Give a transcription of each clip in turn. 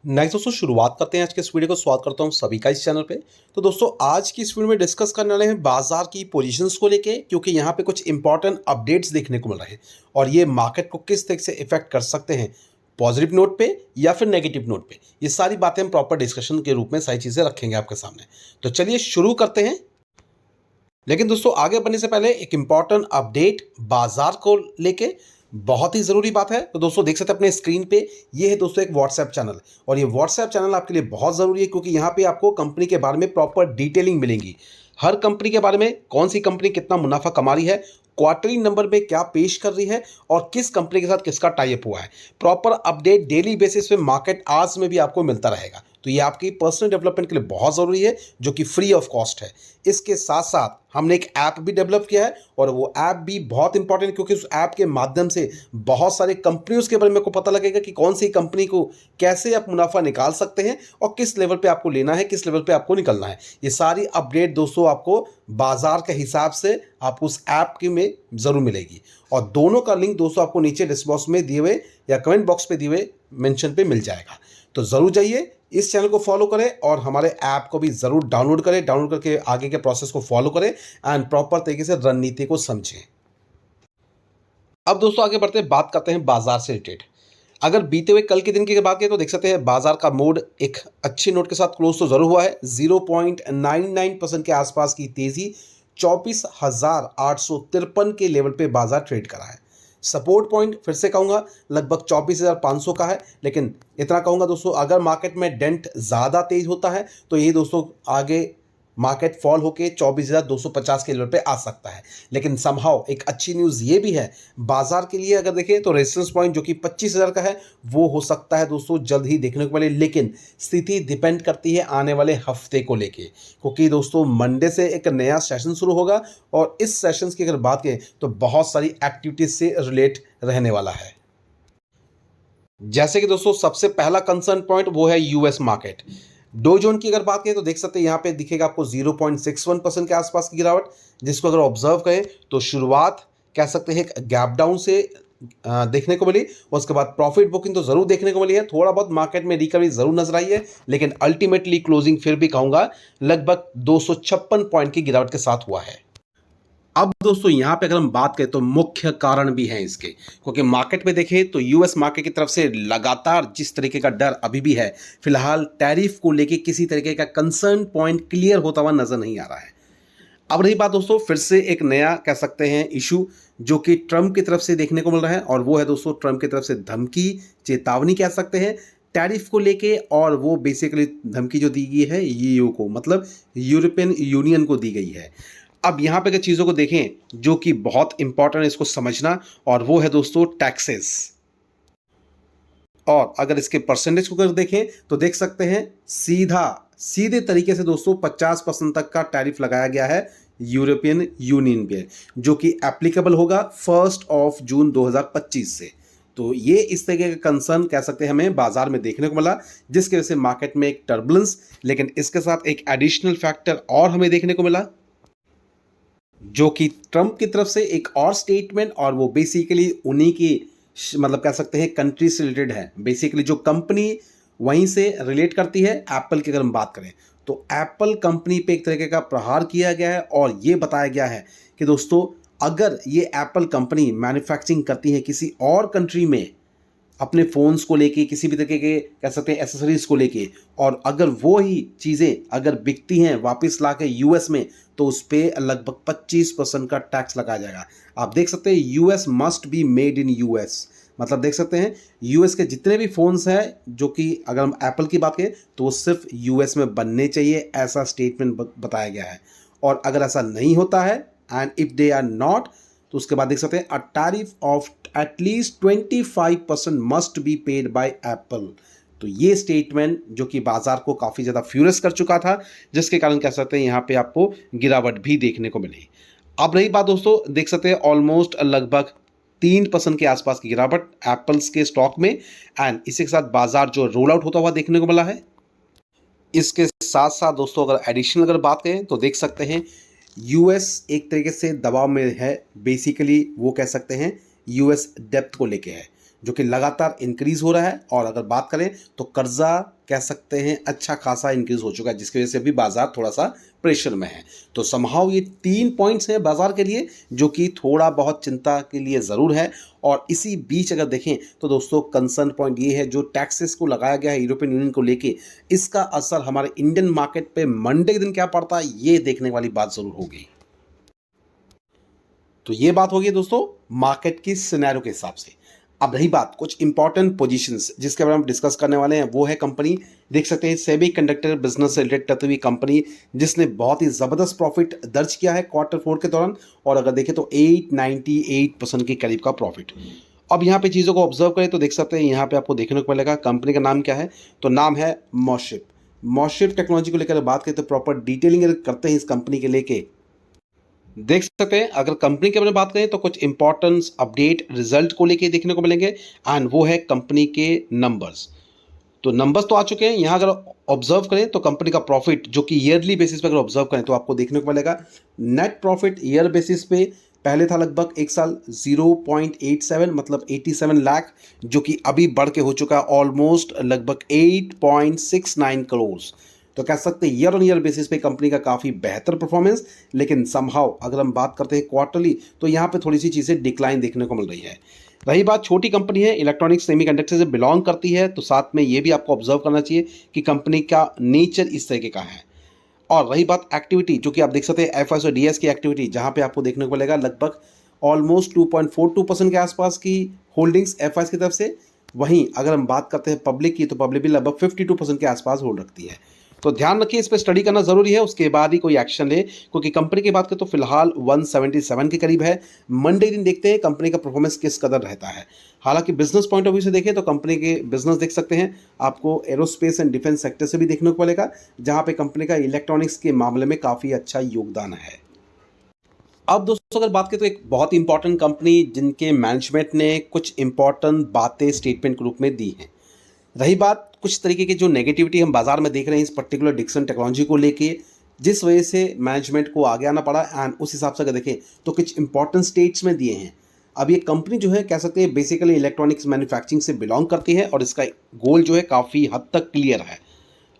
Next दोस्तों शुरुआत करते हैं आज के इस वीडियो को। स्वागत करता हूं सभी का इस चैनल पे। तो दोस्तों आज की इस वीडियो में डिस्कस करने वाले हैं बाजार की पोजीशंस को लेके, क्योंकि यहां पे कुछ इंपॉर्टेंट अपडेट्स देखने को मिल रहे हैं और ये मार्केट को किस तरह से इफेक्ट कर सकते हैं, पॉजिटिव नोट पे या फिर नेगेटिव नोट पे। ये सारी बातें हम प्रॉपर डिस्कशन के रूप में सारी चीज़ें रखेंगे आपके सामने। तो चलिए शुरू करते हैं। लेकिन दोस्तों आगे बढ़ने से पहले एक इंपॉर्टेंट अपडेट बाजार को लेके, बहुत ही ज़रूरी बात है। तो दोस्तों देख सकते हैं अपने स्क्रीन पे, ये है दोस्तों एक व्हाट्सएप चैनल, और ये व्हाट्सएप चैनल आपके लिए बहुत ज़रूरी है क्योंकि यहाँ पे आपको कंपनी के बारे में प्रॉपर डिटेलिंग मिलेंगी। हर कंपनी के बारे में, कौन सी कंपनी कितना मुनाफा कमा रही है, क्वार्टरली नंबर में क्या पेश कर रही है और किस कंपनी के साथ किसका टाई अप हुआ है। प्रॉपर अपडेट डेली बेसिस पे मार्केट आवर्स में भी आपको मिलता रहेगा। तो ये आपकी पर्सनल डेवलपमेंट के लिए बहुत ज़रूरी है, जो कि फ्री ऑफ कॉस्ट है। इसके साथ साथ हमने एक ऐप भी डेवलप किया है और वो ऐप भी बहुत इंपॉर्टेंट है क्योंकि उस ऐप के माध्यम से बहुत सारे कंपनियों के बारे में आपको पता लगेगा कि कौन सी कंपनी को कैसे आप मुनाफा निकाल सकते हैं और किस लेवल पे आपको लेना है, किस लेवल पे आपको निकलना है। ये सारी अपडेट दोस्तों आपको बाजार के हिसाब से आपको उस ऐप के में ज़रूर मिलेगी, और दोनों का लिंक दोस्तों आपको नीचे डिस्क्रिप्शन में दिए हुए या कमेंट बॉक्स पे दिए हुए मेंशन पे मिल जाएगा। तो ज़रूर जाइए, इस चैनल को फॉलो करें और हमारे ऐप को भी ज़रूर डाउनलोड करें। डाउनलोड करके आगे के प्रोसेस को फॉलो करें एंड प्रॉपर तरीके से रणनीति को समझें। अब दोस्तों आगे बढ़ते हैं, बात करते हैं बाजार से रिलेटेड। अगर बीते हुए कल के दिन की बात करें तो देख सकते हैं बाजार का मूड एक अच्छे नोट के साथ क्लोज तो जरूर हुआ है। 0.99% के आसपास की तेजी 24,853 के लेवल पे बाजार ट्रेड करा है। सपोर्ट पॉइंट फिर से कहूँगा लगभग 24,500 का है, लेकिन इतना कहूँगा दोस्तों, अगर मार्केट में डेंट ज़्यादा तेज होता है तो ये दोस्तों आगे मार्केट फॉल होके 24,250 के लेवल पे आ सकता है। लेकिन समहाउ एक अच्छी न्यूज़ ये भी है बाजार के लिए, अगर देखें तो रेजिस्टेंस पॉइंट जो कि 25,000 का है वो हो सकता है दोस्तों जल्द ही देखने को मिले। लेकिन स्थिति डिपेंड करती है आने वाले हफ्ते को लेके, क्योंकि दोस्तों मंडे से एक नया सेशन शुरू होगा और इस सेशन की अगर बात करें तो बहुत सारी एक्टिविटीज से रिलेट रहने वाला है। जैसे कि दोस्तों सबसे पहला कंसर्न पॉइंट वो है यूएस मार्केट। डो जोन की अगर बात करें तो देख सकते हैं यहाँ पे दिखेगा आपको 0.61% के आसपास की गिरावट, जिसको अगर ऑब्जर्व करें तो शुरुआत कह सकते हैं एक गैप डाउन से देखने को मिली, और उसके बाद प्रॉफिट बुकिंग तो जरूर देखने को मिली है। थोड़ा बहुत मार्केट में रिकवरी जरूर नजर आई है, लेकिन अल्टीमेटली क्लोजिंग फिर भी कहूंगा लगभग 256 पॉइंट की गिरावट के साथ हुआ है। अब दोस्तों यहाँ पे अगर हम बात करें तो मुख्य कारण भी हैं इसके, क्योंकि मार्केट में देखें तो यूएस मार्केट की तरफ से लगातार जिस तरीके का डर अभी भी है, फिलहाल टैरिफ को लेके किसी तरीके का कंसर्न पॉइंट क्लियर होता हुआ नजर नहीं आ रहा है। अब रही बात दोस्तों फिर से एक नया कह सकते हैं इशू जो कि ट्रंप की तरफ से देखने को मिल रहा है, और वो है दोस्तों ट्रंप की तरफ से धमकी, चेतावनी कह सकते हैं टैरिफ को लेके। और वो बेसिकली धमकी जो दी गई है ईयू को, मतलब यूरोपियन यूनियन को दी गई है। अब यहाँ पे अगर चीज़ों को देखें जो कि बहुत इंपॉर्टेंट है इसको समझना, और वो है दोस्तों टैक्सेस। और अगर इसके परसेंटेज को अगर देखें तो देख सकते हैं सीधे तरीके से दोस्तों 50% तक का टैरिफ लगाया गया है यूरोपियन यूनियन पे, जो कि एप्लीकेबल होगा 1 जून 2025 से। तो ये इस तरीके का कंसर्न कह सकते हैं हमें बाजार में देखने को मिला, जिसकी वजह से मार्केट में एक टर्बुलेंस। लेकिन इसके साथ एक एडिशनल फैक्टर और हमें देखने को मिला, जो कि ट्रंप की तरफ से एक और स्टेटमेंट, और वो बेसिकली उन्हीं की मतलब कह सकते हैं कंट्री से रिलेटेड है। बेसिकली जो कंपनी वहीं से रिलेट करती है, एप्पल की अगर हम बात करें तो एप्पल कंपनी पे एक तरीके का प्रहार किया गया है, और ये बताया गया है कि दोस्तों अगर ये एप्पल कंपनी मैन्युफैक्चरिंग करती है किसी और कंट्री में अपने फ़ोन्स को लेके, किसी भी तरीके के कह सकते हैं एसेसरीज़ को लेके, और अगर वो ही चीज़ें अगर बिकती हैं वापस ला के यूएस में, तो उस पर लगभग 25% का टैक्स लगाया जाएगा। आप देख सकते हैं US must be made in US, मतलब देख सकते हैं यूएस के जितने भी फ़ोन्स हैं, जो कि अगर हम एप्पल की बात करें तो वो सिर्फ यूएस में बनने चाहिए, ऐसा स्टेटमेंट बताया गया है। और अगर ऐसा नहीं होता है and if they are not, तो उसके बाद देख सकते हैं a tariff of at least 25% must be paid by Apple. तो ये स्टेटमेंट जो कि बाजार को काफ़ी ज़्यादा फ्यूरियस कर चुका था, जिसके कारण कह सकते हैं यहाँ पे आपको गिरावट भी देखने को मिली। अब रही बात दोस्तों, देख सकते हैं ऑलमोस्ट लगभग 3% के आसपास की गिरावट एप्पल्स के स्टॉक में, एंड इसी के साथ बाजार जो रोल आउट होता हुआ देखने को मिला है। इसके साथ साथ दोस्तों अगर एडिशनल अगर बात करें तो देख सकते हैं यूएस एक तरीके से दबाव में है। बेसिकली वो कह सकते हैं यूएस डेप्थ को लेके है, जो कि लगातार इंक्रीज हो रहा है। और अगर बात करें तो कर्जा कह सकते हैं अच्छा खासा इंक्रीज हो चुका है, जिसकी वजह से अभी बाजार थोड़ा सा प्रेशर में है। तो समहाउ ये 3 पॉइंट्स हैं बाजार के लिए जो कि थोड़ा बहुत चिंता के लिए ज़रूर है। और इसी बीच अगर देखें तो दोस्तों कंसर्न पॉइंट ये है, जो टैक्सेस को लगाया गया है यूरोपियन यूनियन को लेके, इसका असर हमारे इंडियन मार्केट पे मंडे के दिन क्या पड़ता है, ये देखने वाली बात ज़रूर होगी। तो ये बात होगी दोस्तों मार्केट की सिनेरियो के हिसाब से। अब रही बात कुछ इंपॉर्टेंट पोजीशंस जिसके बारे में हम डिस्कस करने वाले हैं, वो है कंपनी देख सकते हैं सेमीकंडक्टर बिजनेस से रिलेटेड करती हुई कंपनी, जिसने बहुत ही ज़बरदस्त प्रॉफिट दर्ज किया है Q4 के दौरान। और अगर देखें तो 898% के करीब का प्रॉफिट। अब यहाँ पे चीज़ों को ऑब्जर्व करें तो देख सकते हैं यहाँ पे आपको देखने को मिलेगा कंपनी का नाम क्या है, तो नाम है मॉशिप। मॉशिप टेक्नोलॉजी को लेकर बात करें तो प्रॉपर डिटेलिंग करते हैं इस कंपनी के लेके, देख सकते हैं। अगर कंपनी के बारे में बात करें तो कुछ इंपॉर्टेंस अपडेट रिजल्ट को लेके देखने को मिलेंगे, एंड वो है कंपनी के नंबर्स। तो नंबर्स तो आ चुके हैं। यहाँ अगर ऑब्जर्व करें तो कंपनी का प्रॉफिट जो कि ईयरली बेसिस पे अगर ऑब्जर्व करें तो आपको देखने को मिलेगा नेट प्रॉफिट ईयर बेसिस पे पहले था लगभग एक साल 0.87 मतलब 87 लाख, जो कि अभी बढ़ के हो चुका है ऑलमोस्ट लगभग 8.69 करोड़। तो कह सकते हैं ईयर ऑन ईयर बेसिस पे कंपनी का काफ़ी बेहतर परफॉर्मेंस। लेकिन समहाउ अगर हम बात करते हैं क्वार्टरली तो यहाँ पे थोड़ी सी चीज़ें डिक्लाइन देखने को मिल रही है। रही बात छोटी कंपनी है, इलेक्ट्रॉनिक्स सेमीकंडक्टर से बिलोंग करती है, तो साथ में ये भी आपको ऑब्जर्व करना चाहिए कि कंपनी का नेचर इस तरीके का है। और रही बात एक्टिविटी, जो कि आप देख सकते हैं एफएस और डीएस की एक्टिविटी, जहाँ पे आपको देखने को मिलेगा लगभग ऑलमोस्ट 2.42% के आसपास की होल्डिंग्स एफएस की तरफ से। वहीं अगर हम बात करते हैं पब्लिक की तो पब्लिक भी लगभग 52% के आसपास होल्ड रखती है। तो ध्यान रखिए, इस पर स्टडी करना जरूरी है, उसके बाद ही कोई एक्शन ले, क्योंकि कंपनी की बात करें तो फिलहाल 177 के करीब है। मंडे दिन देखते हैं कंपनी का परफॉर्मेंस किस कदर रहता है। हालांकि बिजनेस पॉइंट ऑफ व्यू से देखें तो कंपनी के बिजनेस देख सकते हैं आपको एरोस्पेस एंड डिफेंस सेक्टर से भी देखने को मिलेगा, जहां पे कंपनी का इलेक्ट्रॉनिक्स के मामले में काफ़ी अच्छा योगदान है। अब दोस्तों अगर बात करें तो एक बहुत ही इंपॉर्टेंट कंपनी जिनके मैनेजमेंट ने कुछ इंपॉर्टेंट बातें स्टेटमेंट के रूप में दी हैं। रही बात कुछ तरीके की जो नेगेटिविटी हम बाजार में देख रहे हैं इस पर्टिकुलर डिक्सन टेक्नोलॉजी को लेके, जिस वजह से मैनेजमेंट को आगे आना पड़ा, एंड उस हिसाब से अगर देखें तो कुछ इंपॉर्टेंट स्टेट्स में दिए हैं। अब ये कंपनी जो है कह सकते हैं बेसिकली इलेक्ट्रॉनिक्स मैन्युफैक्चरिंग से बिलोंग करती है और इसका गोल जो है काफ़ी हद तक क्लियर है।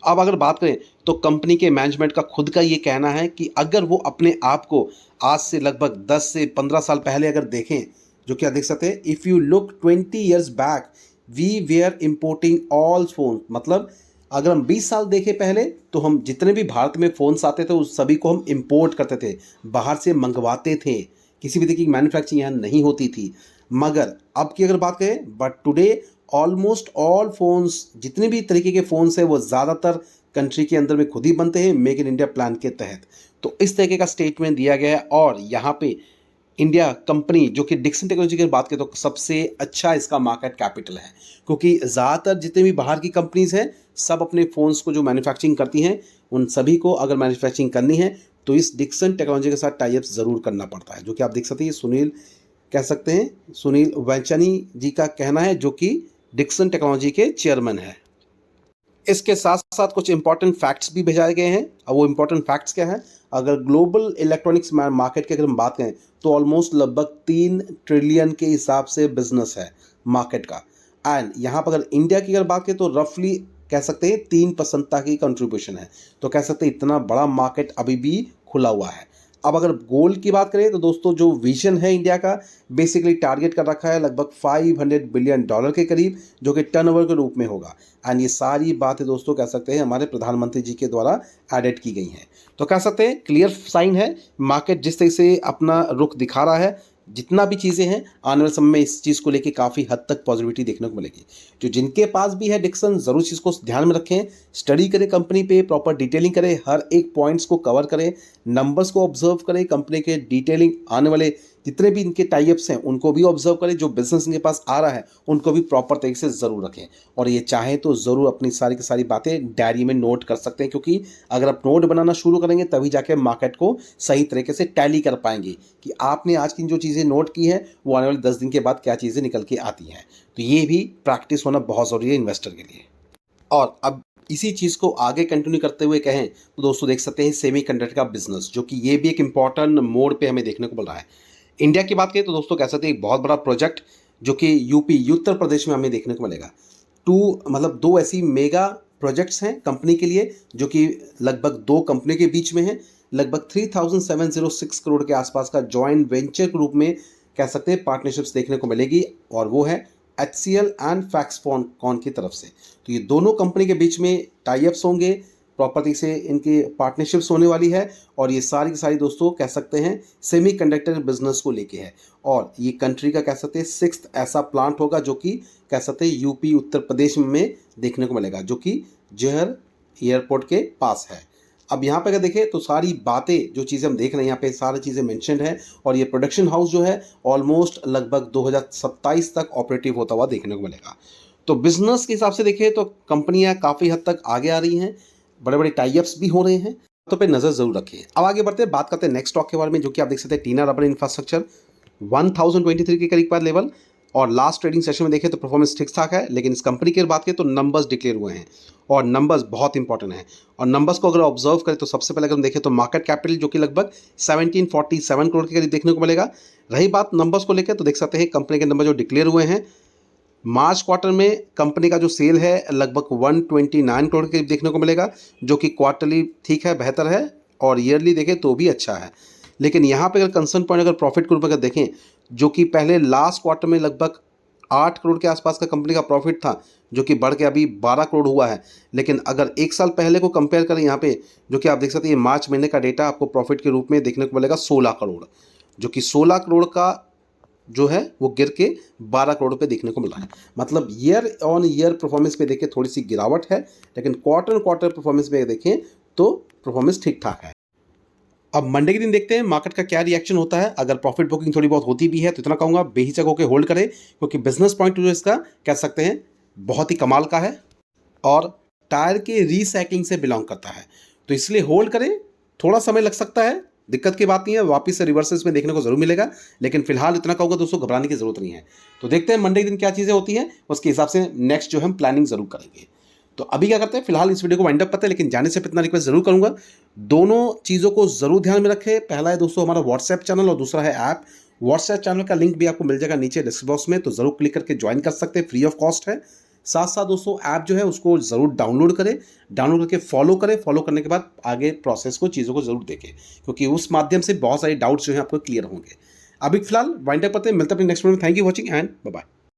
अब अगर बात करें तो कंपनी के मैनेजमेंट का खुद का ये कहना है कि अगर वो अपने आप को आज से लगभग 10 से 15 साल पहले अगर देखें, जो कि आप देख सकते हैं if you look 20 years back we were importing all phone, मतलब अगर हम 20 साल देखें पहले तो हम जितने भी भारत में फ़ोन्स आते थे उस सभी को हम इम्पोर्ट करते थे, बाहर से मंगवाते थे, किसी भी तरीके की मैन्युफैक्चरिंग यहाँ नहीं होती थी। मगर अब की अगर बात करें, but today almost all phones, जितने भी तरीके के फ़ोन्स हैं वो ज़्यादातर कंट्री के अंदर में खुद ही बनते हैं मेक इन इंडिया प्लान के तहत। तो इस तरीके का स्टेटमेंट दिया गया है। और यहाँ पे इंडिया कंपनी जो कि डिक्सन टेक्नोलॉजी की बात करें तो सबसे अच्छा इसका मार्केट कैपिटल है, क्योंकि ज़्यादातर जितने भी बाहर की कंपनीज़ हैं सब अपने फ़ोन्स को जो मैन्युफैक्चरिंग करती हैं उन सभी को अगर मैन्युफैक्चरिंग करनी है तो इस डिक्सन टेक्नोलॉजी के साथ टाई अप ज़रूर करना पड़ता है, जो कि आप देख सकते हैं सुनील कह सकते हैं सुनील वैंचनी जी का कहना है, जो कि डिक्सन टेक्नोलॉजी के चेयरमैन है। इसके साथ साथ कुछ इंपॉर्टेंट फैक्ट्स भी भेजाए गए हैं। अब वो इंपॉर्टेंट फैक्ट्स क्या है, अगर ग्लोबल इलेक्ट्रॉनिक्स मार्केट की अगर हम बात करें तो ऑलमोस्ट लगभग 3 ट्रिलियन के हिसाब से बिजनेस है मार्केट का। एंड यहाँ पर अगर इंडिया की अगर बात करें तो रफली कह सकते हैं 3% तक की कंट्रीब्यूशन है। तो कह सकते हैं इतना बड़ा मार्केट अभी भी खुला हुआ है। अब अगर गोल की बात करें तो दोस्तों जो विजन है इंडिया का बेसिकली टारगेट कर रखा है लगभग $500 बिलियन के करीब, जो कि टर्नओवर के रूप में होगा। एंड ये सारी बातें दोस्तों कह सकते हैं हमारे प्रधानमंत्री जी के द्वारा एडिट की गई हैं। तो कह सकते हैं क्लियर साइन है, मार्केट जिस तरह से अपना रुख दिखा रहा है, जितना भी चीज़ें हैं आने वाले समय में इस चीज़ को लेके काफ़ी हद तक पॉजिटिविटी देखने को मिलेगी। जो जिनके पास भी है डिक्सन ज़रूर चीज़ को ध्यान में रखें, स्टडी करें कंपनी पे, प्रॉपर डिटेलिंग करें, हर एक पॉइंट्स को कवर करें, नंबर्स को ऑब्जर्व करें, कंपनी के डिटेलिंग आने वाले जितने भी इनके टाइप्स हैं उनको भी ऑब्जर्व करें, जो बिजनेस इनके पास आ रहा है उनको भी प्रॉपर तरीके से ज़रूर रखें। और ये चाहें तो ज़रूर अपनी सारी की सारी बातें डायरी में नोट कर सकते हैं, क्योंकि अगर आप नोट बनाना शुरू करेंगे तभी जाके मार्केट को सही तरीके से टैली कर पाएंगे कि आपने आज की जो चीज़ें नोट की हैं वो आने वाले 10 दिन के बाद क्या चीज़ें निकल के आती हैं। तो ये भी प्रैक्टिस होना बहुत ज़रूरी है इन्वेस्टर के लिए। और अब इसी चीज़ को आगे कंटिन्यू करते हुए कहें तो दोस्तों देख सकते हैं सेमीकंडक्टर का बिजनेस, जो कि ये भी एक इम्पॉर्टेंट मोड पे हमें देखने को मिल रहा है। इंडिया की बात करें तो दोस्तों कह सकते हैं एक बहुत बड़ा प्रोजेक्ट जो कि यूपी उत्तर प्रदेश में हमें देखने को मिलेगा। मतलब दो ऐसी मेगा प्रोजेक्ट्स हैं कंपनी के लिए, जो कि लगभग दो कंपनी के बीच में है। लगभग 3706 करोड़ के आसपास का जॉइंट वेंचर के रूप में कह सकते हैं पार्टनरशिप्स देखने को मिलेगी, और वो है HCL एंड फैक्सकॉन की तरफ से। तो ये दोनों कंपनी के बीच में टाई अप्स होंगे, प्रॉपर्टी से इनकी पार्टनरशिप्स होने वाली है, और ये सारी की सारी दोस्तों कह सकते हैं सेमीकंडक्टर बिजनेस को लेके है। और ये कंट्री का कह सकते हैं 6th ऐसा प्लांट होगा जो कि कह सकते हैं यूपी उत्तर प्रदेश में देखने को मिलेगा, जो कि जौहर एयरपोर्ट के पास है। अब यहाँ पे अगर देखें तो सारी बातें जो चीज़ें हम देख रहे हैं यहाँ पे सारी चीज़ें मेंशन्ड है, और ये प्रोडक्शन हाउस जो है ऑलमोस्ट लगभग 2027 तक ऑपरेटिव होता हुआ देखने को मिलेगा। तो बिजनेस के हिसाब से देखें तो कंपनियां काफ़ी हद तक आगे आ रही हैं, बड़े बड़े टाई अप्स भी हो रहे हैं, तो पे नज़र जरूर रखें। अब आगे बढ़ते हैं, बात करते हैं नेक्स्ट स्टॉक के बारे में, जो कि आप देख सकते हैं टीना रबर इंफ्रास्ट्रक्चर 1023 के करीब पर लेवल, और लास्ट ट्रेडिंग सेशन में देखें तो परफॉर्मेंस ठीक ठाक है। लेकिन इस कंपनी की बात करें तो नंबर्स डिक्लेयर हुए हैं, और नंबर्स बहुत इंपॉर्टेंट हैं। और नंबर्स को अगर ऑब्जर्व करें तो सबसे पहले अगर हम देखें तो मार्केट कैपिटल जो कि लगभग 1747 करोड़ के करीब देखने को मिलेगा। रही बात नंबर्स को लेकर तो देख सकते हैं कंपनी के नंबर जो डिक्लेयर हुए हैं, मार्च क्वार्टर में कंपनी का जो सेल है लगभग 129 करोड़ के करीब देखने को मिलेगा, जो कि क्वार्टरली ठीक है, बेहतर है, और ईयरली देखें तो भी अच्छा है। लेकिन यहाँ पे अगर कंसर्न पॉइंट अगर प्रॉफिट के रूप में अगर देखें, जो कि पहले लास्ट क्वार्टर में लगभग 8 करोड़ के आसपास का कंपनी का प्रॉफिट था, जो कि बढ़ के अभी 12 करोड़ हुआ है। लेकिन अगर एक साल पहले को कंपेयर करें यहाँ पे, जो कि आप देख सकते हैं मार्च महीने का डेटा आपको प्रॉफिट के रूप में देखने को मिलेगा 16 करोड़, जो कि 16 करोड़ का जो है वो गिर के 12 करोड़ पे देखने को मिला है। मतलब ईयर ऑन ईयर परफॉर्मेंस पे देखें थोड़ी सी गिरावट है, लेकिन क्वार्टर क्वार्टर परफॉर्मेंस पे देखें तो परफॉर्मेंस ठीक ठाक है। अब मंडे के दिन देखते हैं मार्केट का क्या रिएक्शन होता है। अगर प्रॉफिट बुकिंग थोड़ी बहुत होती भी है तो इतना कहूँगा बेहिचक होकर होल्ड करें, क्योंकि बिजनेस पॉइंट ऑफ व्यू इसका कह सकते हैं बहुत ही कमाल का है, और टायर के रीसाइक्लिंग से बिलोंग करता है, तो इसलिए होल्ड करें। थोड़ा समय लग सकता है, दिक्कत की बात नहीं है, वापस से रिवर्सेस में देखने को जरूर मिलेगा, लेकिन फिलहाल इतना कहूँगा दोस्तों घबराने की जरूरत नहीं है। तो देखते हैं मंडे के दिन क्या चीज़ें होती हैं, उसके हिसाब से नेक्स्ट जो हम प्लानिंग जरूर करेंगे। तो अभी क्या करते हैं, फिलहाल इस वीडियो को वाइंड अप करते हैं, लेकिन जाने से इतना रिक्वेस्ट जरूर करूंगा, दोनों चीज़ों को जरूर ध्यान में रखें। पहला है दोस्तों हमारा व्हाट्सएप चैनल, और दूसरा है ऐप। व्हाट्सएप चैनल का लिंक भी आपको मिल जाएगा नीचे डिस्क्रिप्शन बॉक्स में, तो जरूर क्लिक करके ज्वाइन कर सकते हैं, फ्री ऑफ कॉस्ट है। साथ साथ दोस्तों ऐप जो है उसको जरूर डाउनलोड करें, डाउनलोड करके फॉलो करें, फॉलो करने के बाद आगे प्रोसेस को चीज़ों को जरूर देखें, क्योंकि उस माध्यम से बहुत सारे डाउट्स जो है आपको क्लियर होंगे। अभी फिलहाल वाइंड अप करते हैं, मिलते हैं अपने नेक्स्ट वीडियो में। Thank you watching and bye bye.